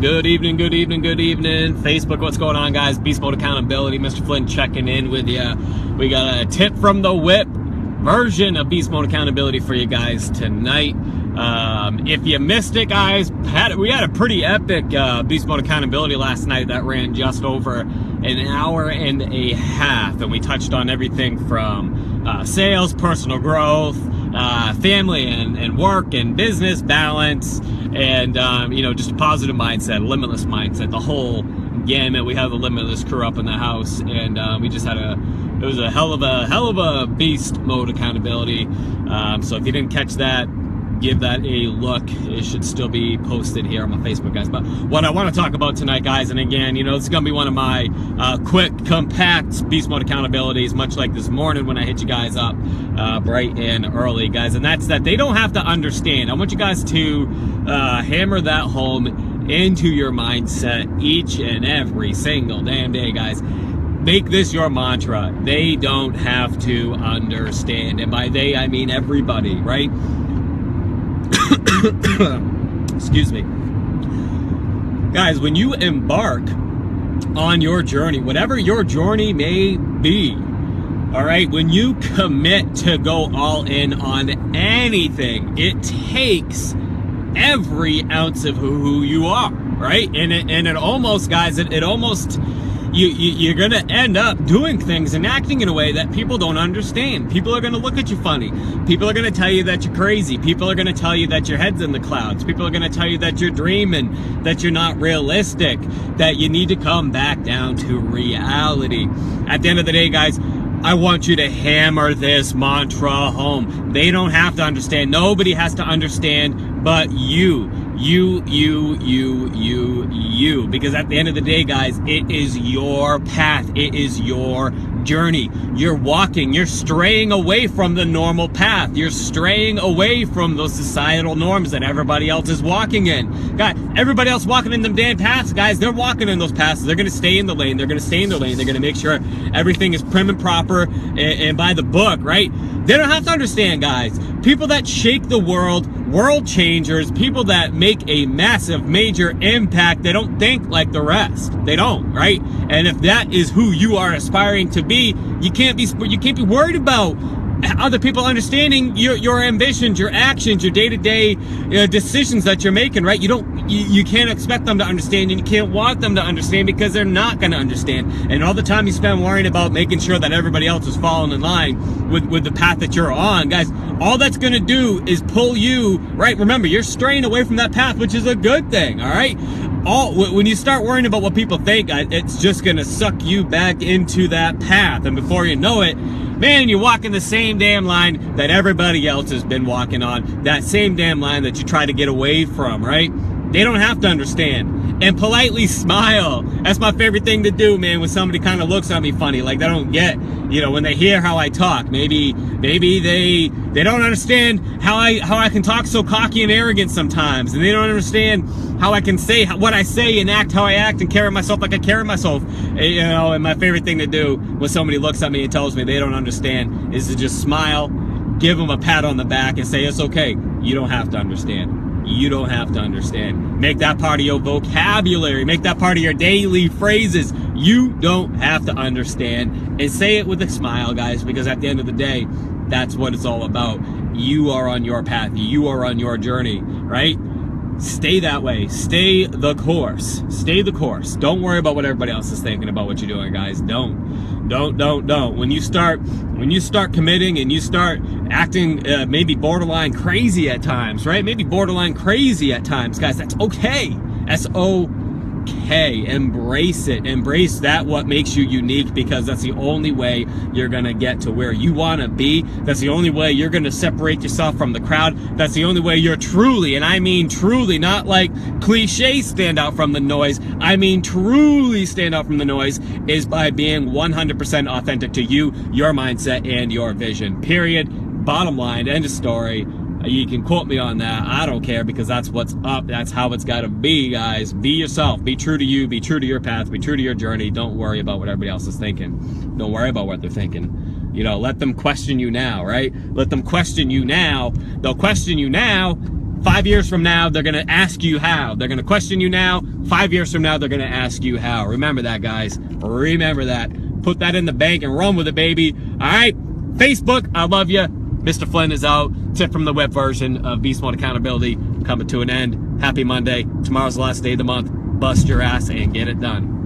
Good evening, good evening, good evening. Facebook, what's going on, guys? Beast Mode Accountability, Mr. Flynn checking in with you. We got a tip from the whip version of Beast Mode Accountability for you guys tonight. If you missed it, guys, we had a pretty epic Beast Mode Accountability last night that ran just over an hour and a half, and we touched on everything from sales, personal growth, family and work and business balance, and just a positive mindset, limitless mindset, the whole gamut. We have the limitless crew up in the house, and we just had it was a hell of a Beast Mode Accountability. So if you didn't catch that, give that a look. It should still be posted here on my Facebook, guys. But what I want to talk about tonight, guys, and again, this is going to be one of my quick, compact Beast Mode Accountabilities, much like this morning when I hit you guys up bright and early, guys. And that's that they don't have to understand. I want you guys to hammer that home into your mindset each and every single damn day, guys. Make this your mantra. They don't have to understand. And by they, I mean everybody, right? Excuse me. Guys, when you embark on your journey, whatever your journey may be, all right, when you commit to go all in on anything, it takes every ounce of who you are, right? And it almost, guys, it almost... You're going to end up doing things and acting in a way that people don't understand. People are going to look at you funny. People are going to tell you that you're crazy. People are going to tell you that your head's in the clouds. People are going to tell you that you're dreaming, that you're not realistic, that you need to come back down to reality. At the end of the day, guys, I want you to hammer this mantra home. They don't have to understand. Nobody has to understand but you. Because at the end of the day, guys, it is your path. It is your journey. You're walking. You're straying away from the normal path. You're straying away from those societal norms that everybody else is walking in. God, everybody else walking in them damn paths, guys, they're walking in those paths. They're going to stay in the lane. They're going to stay in the lane. They're going to make sure everything is prim and proper and by the book, right? They don't have to understand, guys. People that shake the world changers, people that make a massive, major impact, they don't think like the rest. They don't, right? And if that is who you are aspiring to be, you can't be worried about other people understanding your ambitions, your actions, your day-to-day decisions that you're making, right? You can't expect them to understand, and you can't want them to understand because they're not going to understand. And all the time you spend worrying about making sure that everybody else is falling in line with the path that you're on, guys, all that's going to do is pull you, right? Remember, you're straying away from that path, which is a good thing, all right? When you start worrying about what people think, it's just going to suck you back into that path. And before you know it, man, you're walking the same damn line that everybody else has been walking on. That same damn line that you try to get away from, right? They don't have to understand. And politely smile. That's my favorite thing to do, man, when somebody kind of looks at me funny. Like, they don't get, when they hear how I talk. Maybe they don't understand how I can talk so cocky and arrogant sometimes. And they don't understand how I can say what I say and act how I act and carry myself like I carry myself. And my favorite thing to do when somebody looks at me and tells me they don't understand is to just smile, give them a pat on the back and say, it's okay. You don't have to understand. You don't have to understand. Make that part of your vocabulary. Make that part of your daily phrases. You don't have to understand. And say it with a smile, guys, because at the end of the day, that's what it's all about. You are on your path. You are on your journey, right? Stay that way. Stay the course. Stay the course. Don't worry about what everybody else is thinking about what you're doing, guys. Don't. When you start committing and you start acting maybe borderline crazy at times, right? Maybe borderline crazy at times, guys. That's okay. That's okay. Embrace it. Embrace that what makes you unique, because that's the only way you're gonna get to where you want to be. That's the only way you're gonna separate yourself from the crowd. That's the only way you're truly, and I mean truly, not like cliche stand out from the noise, I mean truly stand out from the noise, is by being 100% authentic to you, your mindset, and your vision. Period. Bottom line. End of story. You can quote me on that. I don't care, because that's what's up. That's how it's got to be, guys. Be yourself. Be true to you. Be true to your path. Be true to your journey. Don't worry about what everybody else is thinking. Don't worry about what they're thinking. Let them question you now, right? Let them question you now. They'll question you now, 5 years from now, they're going to ask you how. They're going to question you now. 5 years from now, they're going to ask you how. Remember that, guys. Remember that. Put that in the bank and run with it, baby. All right? Facebook, I love you. Mr. Flynn is out. Tip from the web version of Beast Mode Accountability coming to an end. Happy Monday. Tomorrow's the last day of the month. Bust your ass and get it done.